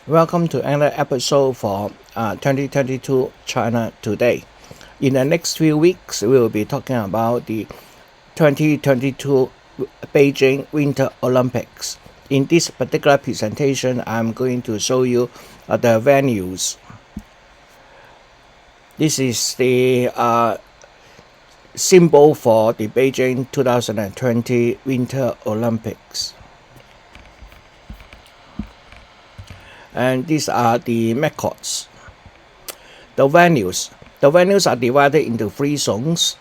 Welcome to another episode for 2022 China Today. In the next few weeks, we will be talking about the 2022 Beijing Winter Olympics. In this particular presentation, I'm going to show you the venues. This is the symbol for the Beijing 2020 Winter Olympics. And these are the mascots. The venues are divided into three zones.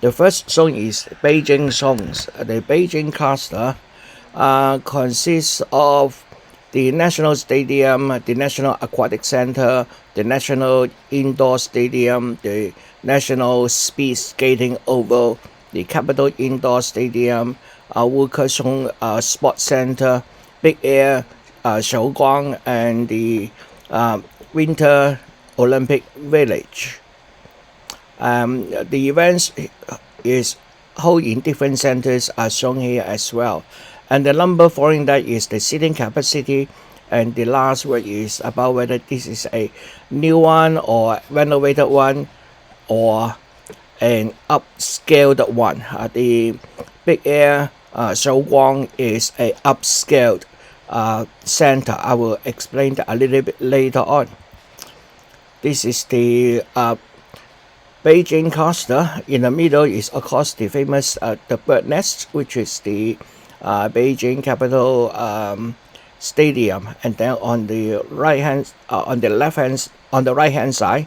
The first zone is Beijing zones. The Beijing cluster consists of the National Stadium, the National Aquatic Center, the National Indoor Stadium, the National Speed Skating Oval, the Capital Indoor Stadium, Wukersong Sports Center, Big Air, Shouguang, and the Winter Olympic Village. The events is held in different centers are shown here as well. And the number following that is the seating capacity, and the last word is about whether this is a new one or renovated one or an upscaled one. The Big Air Shouguang is a upscaled center. I will explain that a little bit later on. This is the Beijing cluster. In the middle is of course the famous the bird nest, which is the Beijing Capital Stadium, and then on the right hand, on the right hand side,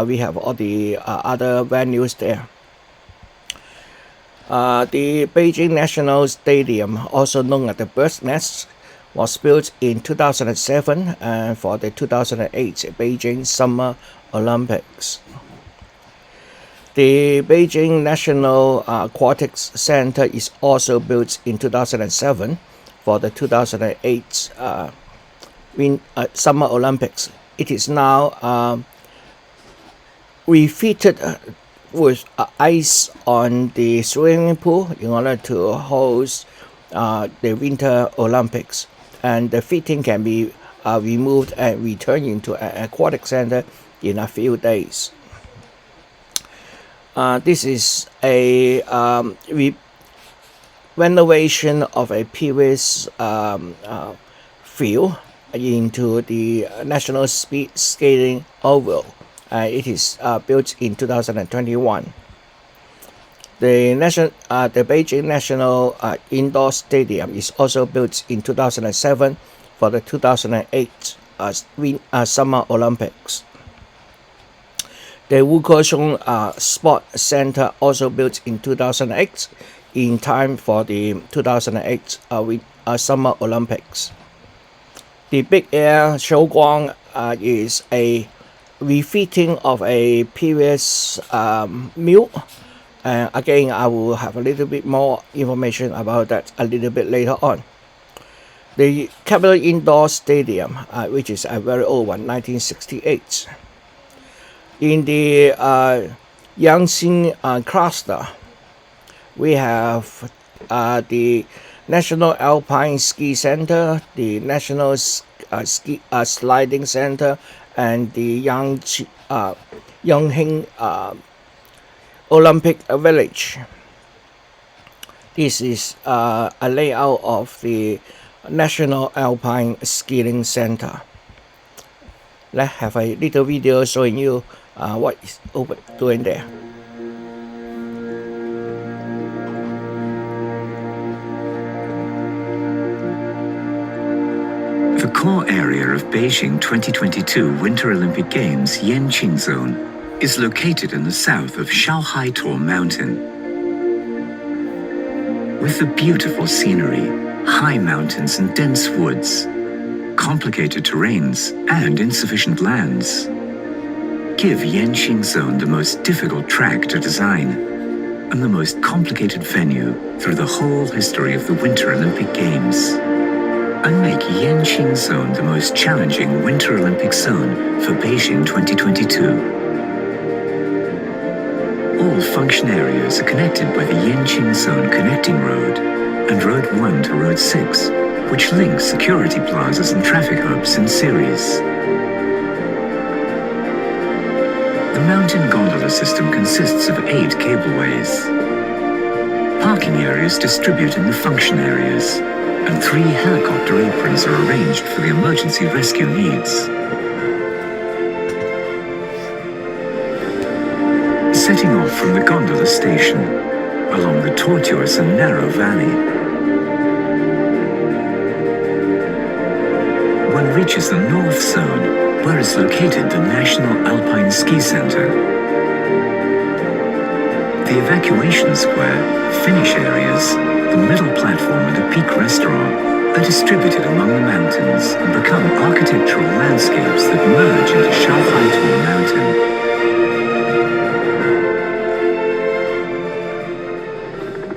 we have all the other venues there. The Beijing National Stadium, also known as the Bird's Nest, was built in 2007 for the 2008 Beijing Summer Olympics. The Beijing National Aquatics Center is also built in 2007 for the 2008 Summer Olympics. It is now refitted with ice on the swimming pool in order to host the Winter Olympics, and the fitting can be removed and returned into an aquatic center in a few days. This is a renovation of a previous field into the National Speed Skating Oval. It is built in 2021. The Beijing National Indoor Stadium is also built in 2007 for the 2008 Summer Olympics. The Wukersong Sports Center also built in 2008 in time for the 2008 Summer Olympics. The Big Air Shouguang is a refitting of a previous mill. Again, I will have a little bit more information about that a little bit later on. The Capital Indoor Stadium, which is a very old one, 1968. In the Yangtze cluster, we have the National Alpine Ski Center, the National Ski Sliding Center, and the Yonghe Olympic Village. This is a layout of the National Alpine Skiing Center. Let's have a little video showing you what is doing there. The core area of Beijing 2022 Winter Olympic Games Yanqing Zone is located in the south of Shaohaitor Mountain. With the beautiful scenery, high mountains and dense woods, complicated terrains and insufficient lands, give Yanqing Zone the most difficult track to design and the most complicated venue through the whole history of the Winter Olympic Games, and make Yanqing Zone the most challenging Winter Olympic zone for Beijing 2022. All function areas are connected by the Yanqing Zone Connecting Road and Road 1 to Road 6, which links security plazas and traffic hubs in series. The mountain gondola system consists of 8 cableways. Parking areas distribute in the function areas, and 3 helicopter aprons are arranged for the emergency rescue needs. Setting off from the gondola station, along the tortuous and narrow valley, one reaches the North Zone, where is located the National Alpine Ski Center. The evacuation square, finish areas, the middle platform and a peak restaurant are distributed among the mountains and become architectural landscapes that merge into Shaohaitou Mountain.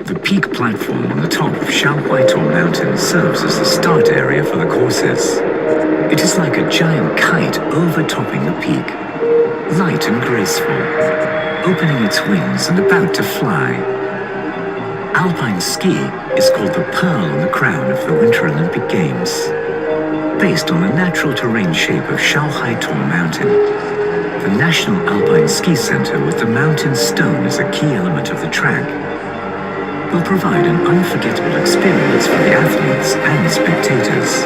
The peak platform on the top of Shaohaitou Mountain serves as the start area for the courses. It is like a giant kite overtopping the peak, light and graceful, opening its wings and about to fly. Alpine ski is called the pearl on the crown of the Winter Olympic Games. Based on the natural terrain shape of Shaohaitou Mountain, the National Alpine Ski Center with the mountain stone as a key element of the track will provide an unforgettable experience for the athletes and spectators.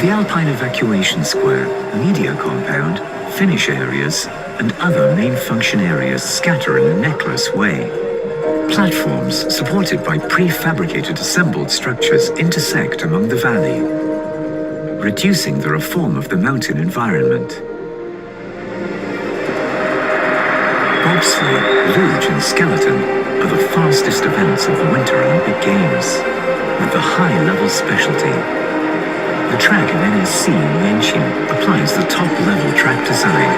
The Alpine Evacuation Square, media compound, finish areas, and other main function areas scatter in a necklace way. Platforms supported by prefabricated assembled structures intersect among the valley, reducing the reform of the mountain environment. Bobsleigh, luge and skeleton are the fastest events of the Winter Olympic Games, with the high-level specialty. The track of NSC in Yanqing applies the top-level track design,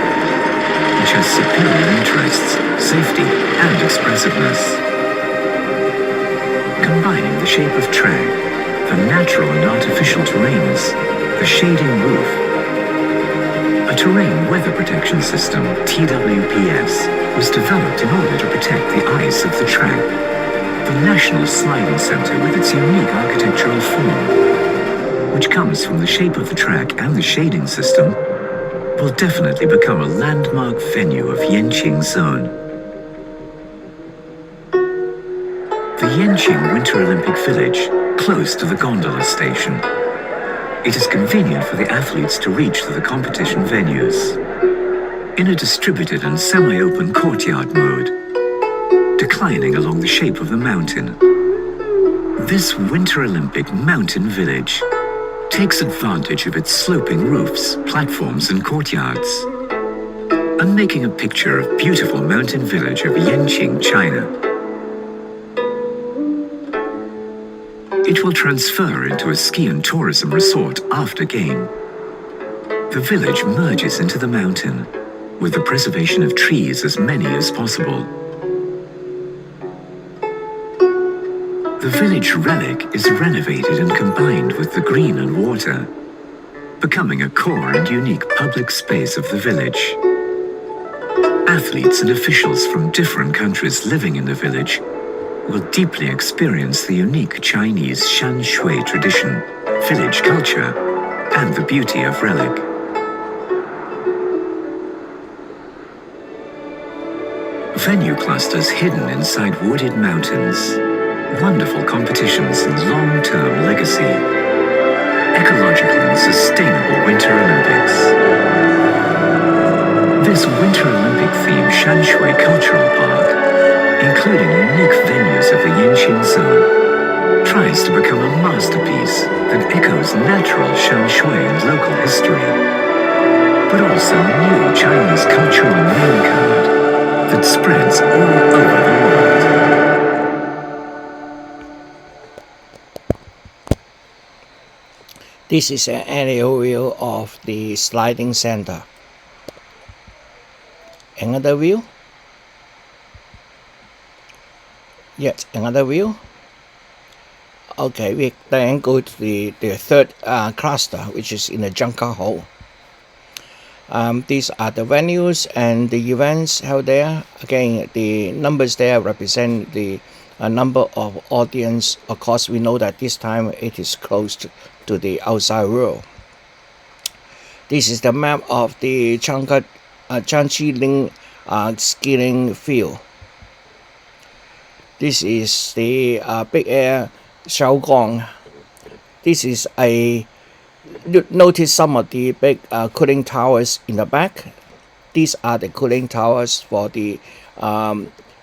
which has superior interests, safety, and expressiveness. Combining the shape of track, the natural and artificial terrains, the shading roof, a terrain weather protection system, TWPS, was developed in order to protect the ice of the track. The National Sliding Center, with its unique architectural form, which comes from the shape of the track and the shading system, will definitely become a landmark venue of Yanqing Zone. The Yanqing Winter Olympic Village, close to the gondola station. It is convenient for the athletes to reach to the competition venues. In a distributed and semi-open courtyard mode, declining along the shape of the mountain, this Winter Olympic mountain village takes advantage of its sloping roofs, platforms and courtyards, and making a picture of beautiful mountain village of Yanqing, China. It will transfer into a ski and tourism resort after game. The village merges into the mountain, with the preservation of trees as many as possible. The village relic is renovated and combined with the green and water, becoming a core and unique public space of the village. Athletes and officials from different countries living in the village will deeply experience the unique Chinese Shan Shui tradition, village culture, and the beauty of relic. Venue clusters hidden inside wooded mountains, wonderful competitions and long-term legacy, ecological and sustainable Winter Olympics. This Winter Olympic-themed Shanshui Cultural Park, including unique venues of the Yanqing Zone, tries to become a masterpiece that echoes natural Shanshui and local history, but also new Chinese cultural name card that spreads all over the world. This is an aerial view of the sliding center. Another view. Yet another view. Okay, we then go to the third cluster, which is in the Junker Hole. These are the venues and the events held there. Again, the numbers there represent the number of audience. Of course, we know that this time it is closed to the outside world. This is the map of the Changqiling skiing field. This is the Big Air Shaogong. This is notice some of the big cooling towers in the back. These are the cooling towers for the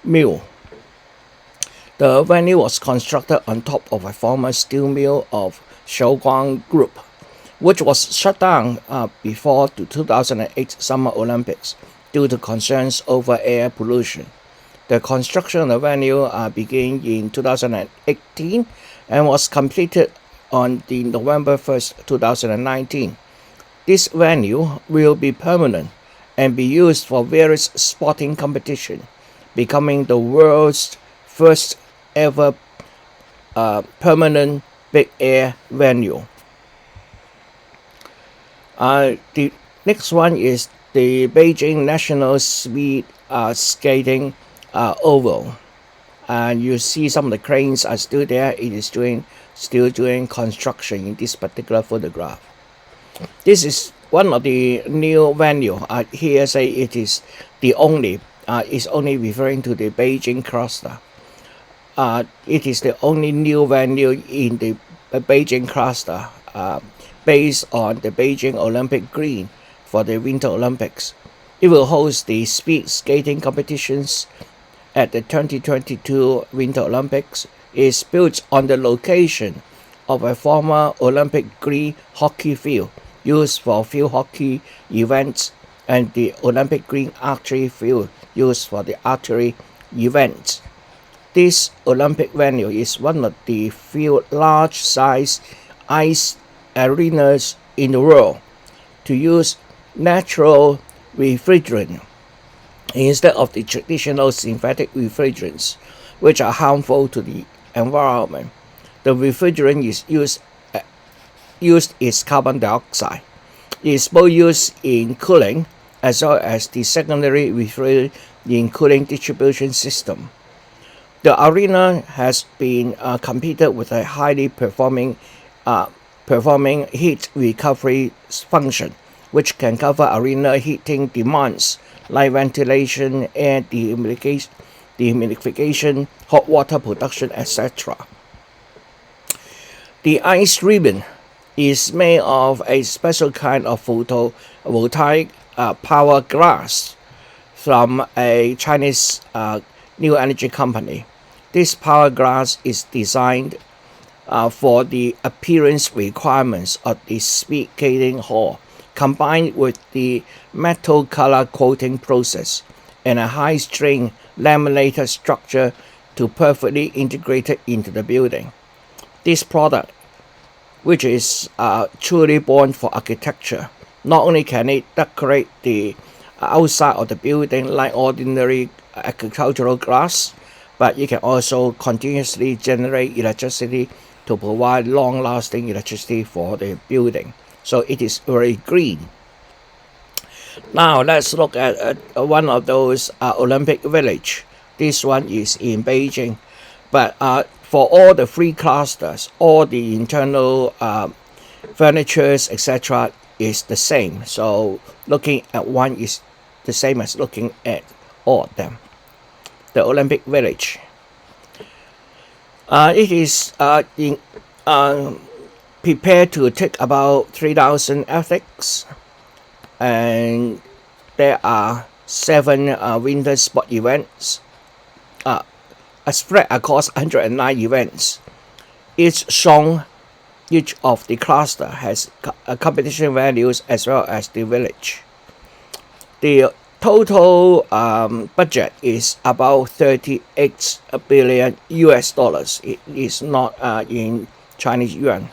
mill. The venue was constructed on top of a former steel mill of Shaoguang Group, which was shut down before the 2008 Summer Olympics due to concerns over air pollution. The construction of the venue began in 2018 and was completed on the November 1st, 2019. This venue will be permanent and be used for various sporting competitions, becoming the world's first ever permanent big air venue. The next one is the Beijing National Speed Skating Oval. And you see some of the cranes are still there. It is still doing construction in this particular photograph. This is one of the new venue. Here say it is the only. Is only referring to the Beijing cluster. It is the only new venue in the Beijing cluster, based on the Beijing Olympic Green for the Winter Olympics. It will host the speed skating competitions at the 2022 Winter Olympics. It is built on the location of a former Olympic green hockey field used for field hockey events and the Olympic green archery field used for the archery events. This Olympic venue is one of the few large-size ice arenas in the world to use natural refrigerant instead of the traditional synthetic refrigerants, which are harmful to the environment. The refrigerant is used is carbon dioxide. It is both used in cooling as well as the secondary refrigerant in cooling distribution system. The arena has been completed with a highly performing heat recovery function, which can cover arena heating demands like ventilation, air dehumidification, hot water production, etc. The ice ribbon is made of a special kind of photovoltaic power glass from a Chinese new energy company. This power glass is designed for the appearance requirements of the speed skating hall, combined with the metal color coating process and a high-strength laminated structure to perfectly integrate it into the building. This product, which is truly born for architecture, not only can it decorate the outside of the building like ordinary agricultural glass, but it can also continuously generate electricity to provide long-lasting electricity for the building. So it is very green. Now let's look at one of those Olympic village. This one is in Beijing, but for all the three clusters, all the internal furnitures, etc., is the same. So looking at one is the same as looking at all of them. The Olympic Village. It is prepared to take about 3,000 athletes, and there are 7 winter sport events spread across 109 events. Each of the cluster has competition values as well as the village. The total budget is about 38 billion US dollars. It is not in Chinese yuan.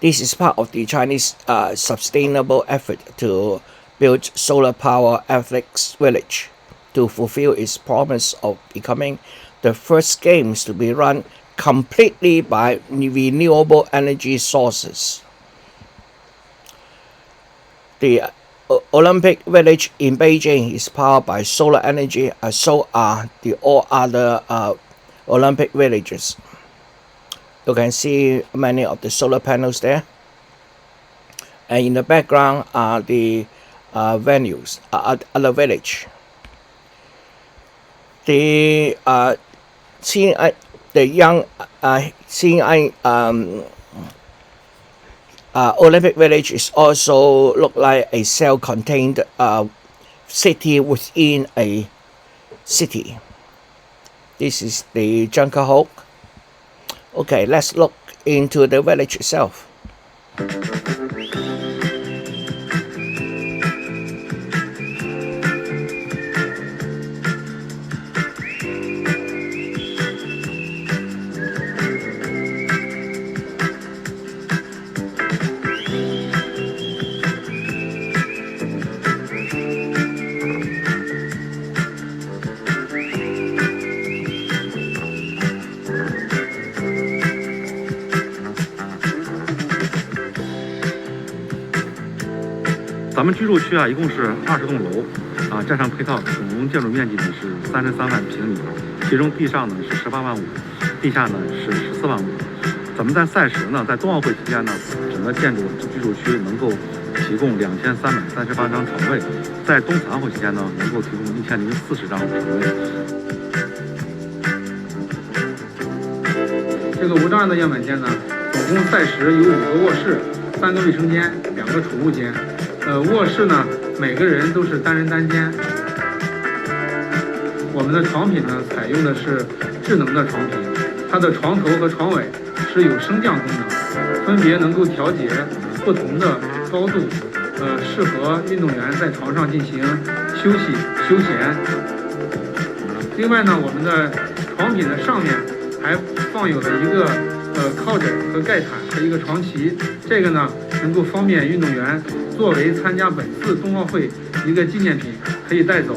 This is part of the Chinese sustainable effort to build solar power athletics village to fulfill its promise of becoming the first games to be run completely by renewable energy sources. The Olympic Village in Beijing is powered by solar energy, as so are the all other Olympic villages. You can see many of the solar panels there. And in the background are the venues, other village. The young Olympic Village is also look like a self-contained city within a city. This is the Junker Hawk. Okay, let's look into the village itself.咱们居住区一共是20栋楼，加上配套，总建筑面积呢是33万平米，其中地上呢是18万5，地下呢是14万5。咱们在赛时呢，在冬奥会期间呢，整个建筑居住区能够提供2338张床位，在冬残奥会期间呢，能够提供1040张床位。这个无障碍的样板间呢，总共赛时有5个卧室、3个卫生间、2个储物间。卧室呢，每个人都是单人单间。我们的床品呢，采用的是智能的床品，它的床头和床尾是有升降功能，分别能够调节不同的高度，适合运动员在床上进行休息休闲。另外呢，我们的床品的上面还放有了一个靠枕和盖毯和一个床旗，这个呢能够方便运动员作为参加本次冬奥会一个纪念品可以带走。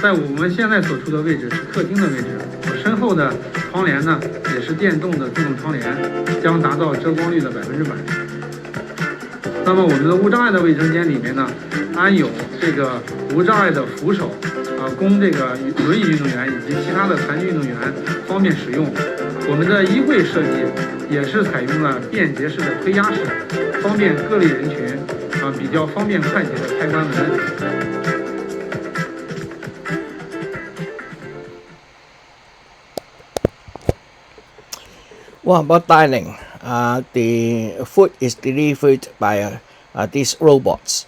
在我们现在所处的位置是客厅的位置，我身后的窗帘呢也是电动的自动窗帘，将达到遮光率的100%。那么我们的无障碍的卫生间里面呢，安有这个无障碍的扶手，供这个轮椅运动员以及其他的残疾运动员方便使用。我们的衣柜设计也是采用了便捷式的推压式，方便各类人群，比较方便快捷的开关门。What about dining? The food is delivered by these robots.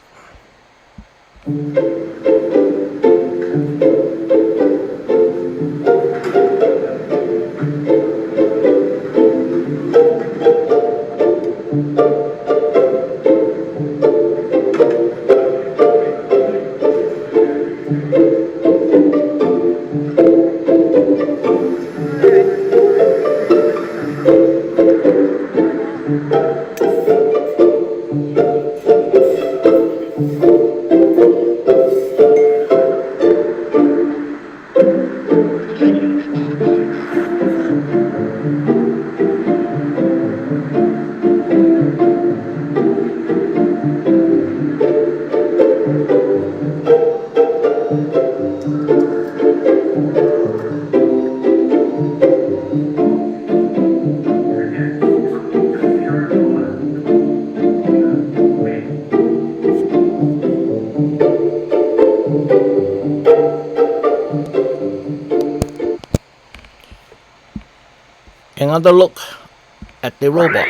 Another look at the robot.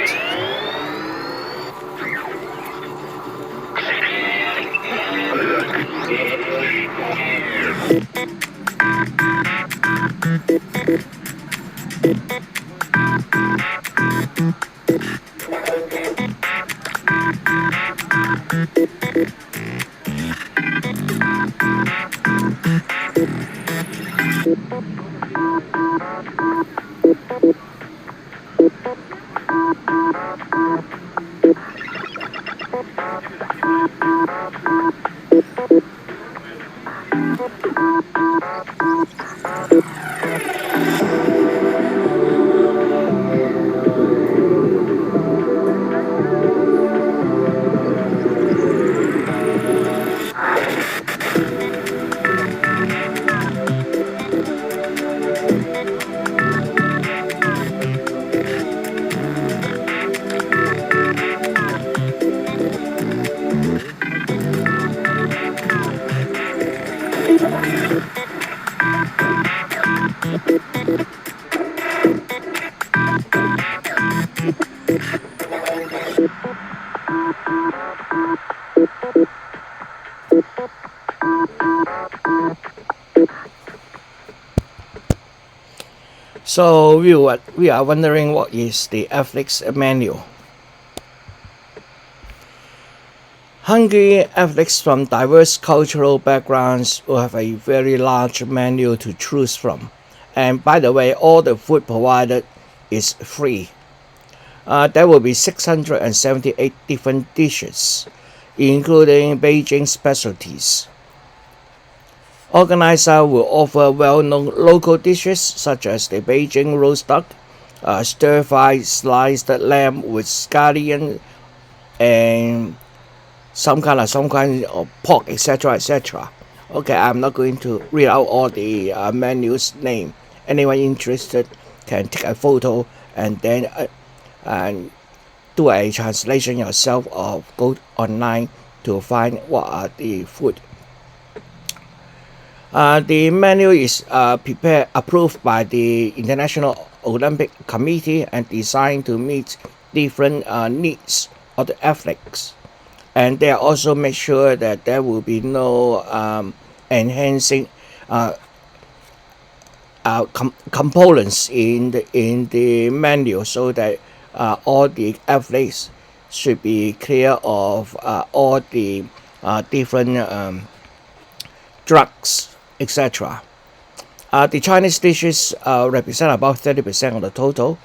So we are wondering what is the athletics menu. Hungry athletes from diverse cultural backgrounds will have a very large menu to choose from. And by the way, all the food provided is free. There will be 678 different dishes, including Beijing specialties. Organizer will offer well-known local dishes such as the Beijing roast duck, stir-fried sliced lamb with scallion, and some kind of pork, etc., etc. Okay, I'm not going to read out all the menus name. Anyone interested can take a photo and then and do a translation yourself or go online to find what are the food. The menu is approved by the International Olympic Committee and designed to meet different needs of the athletes. And they also make sure that there will be no enhancing components in the menu, so that all the athletes should be clear of all the different drugs, etc. The Chinese dishes represent about 30% of the total,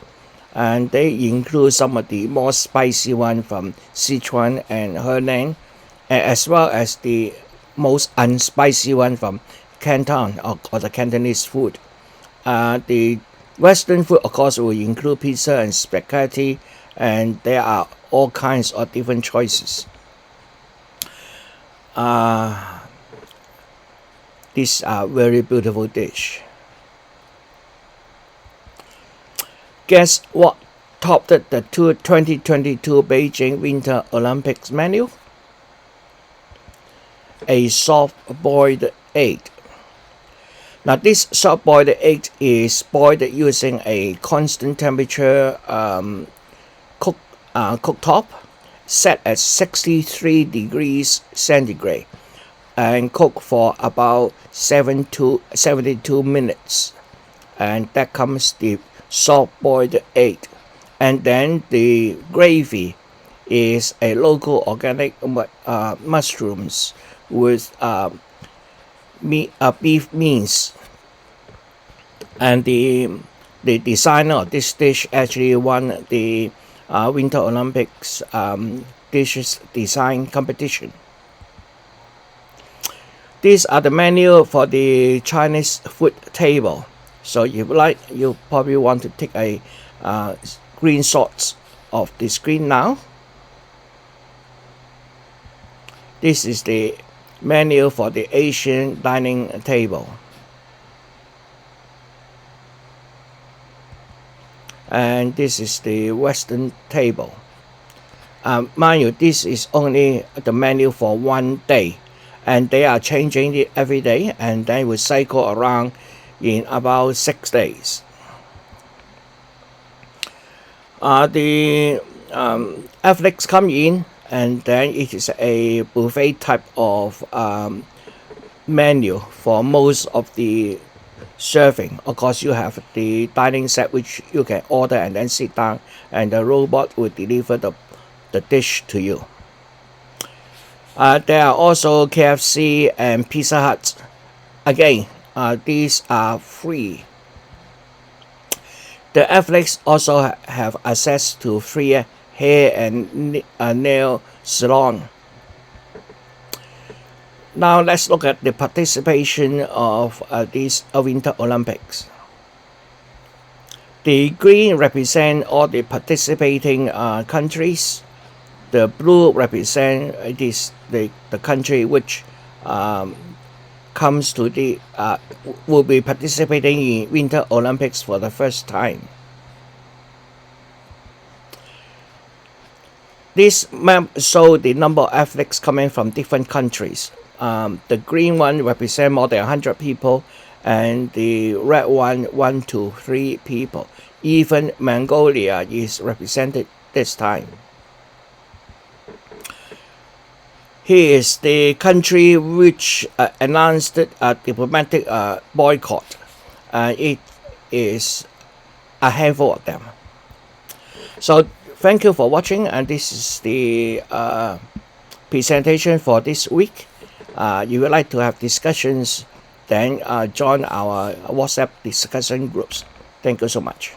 and they include some of the more spicy ones from Sichuan and Henan, as well as the most unspicy one from Canton or the Cantonese food. The Western food, of course, will include pizza and spaghetti, and there are all kinds of different choices. These are very beautiful dish. Guess what topped the 2022 Beijing Winter Olympics menu? A soft-boiled egg. Now this soft-boiled egg is boiled using a constant temperature cooktop set at 63 degrees centigrade and cook for about 7 to 72 minutes. And that comes the soft-boiled egg. And then the gravy is a local organic mushrooms with beef mince. And the designer of this dish actually won the Winter Olympics dishes design competition. These are the menu for the Chinese food table. So if you like, you probably want to take a screenshot of the screen now. This is the menu for the Asian dining table. And this is the Western table. Mind you, this is only the menu for one day, and they are changing it every day, and they will cycle around in about 6 days. The athletes come in, and then it is a buffet type of menu for most of the serving. Of course, you have the dining set which you can order and then sit down, and the robot will deliver the dish to you. There are also KFC and Pizza Hut. Again, these are free. The athletes also have access to free hair and nail salon. Now let's look at the participation of these Winter Olympics. The green represent all the participating countries. The blue represent the country which comes to the will be participating in Winter Olympics for the first time. This map shows the number of athletes coming from different countries. The green one represents more than 100 people, and the red one 1 to 3 people. Even Mongolia is represented this time. Here is the country which announced a diplomatic boycott. It is a handful of them. So thank you for watching, and this is the presentation for this week. If you would like to have discussions, then join our WhatsApp discussion groups. Thank you so much.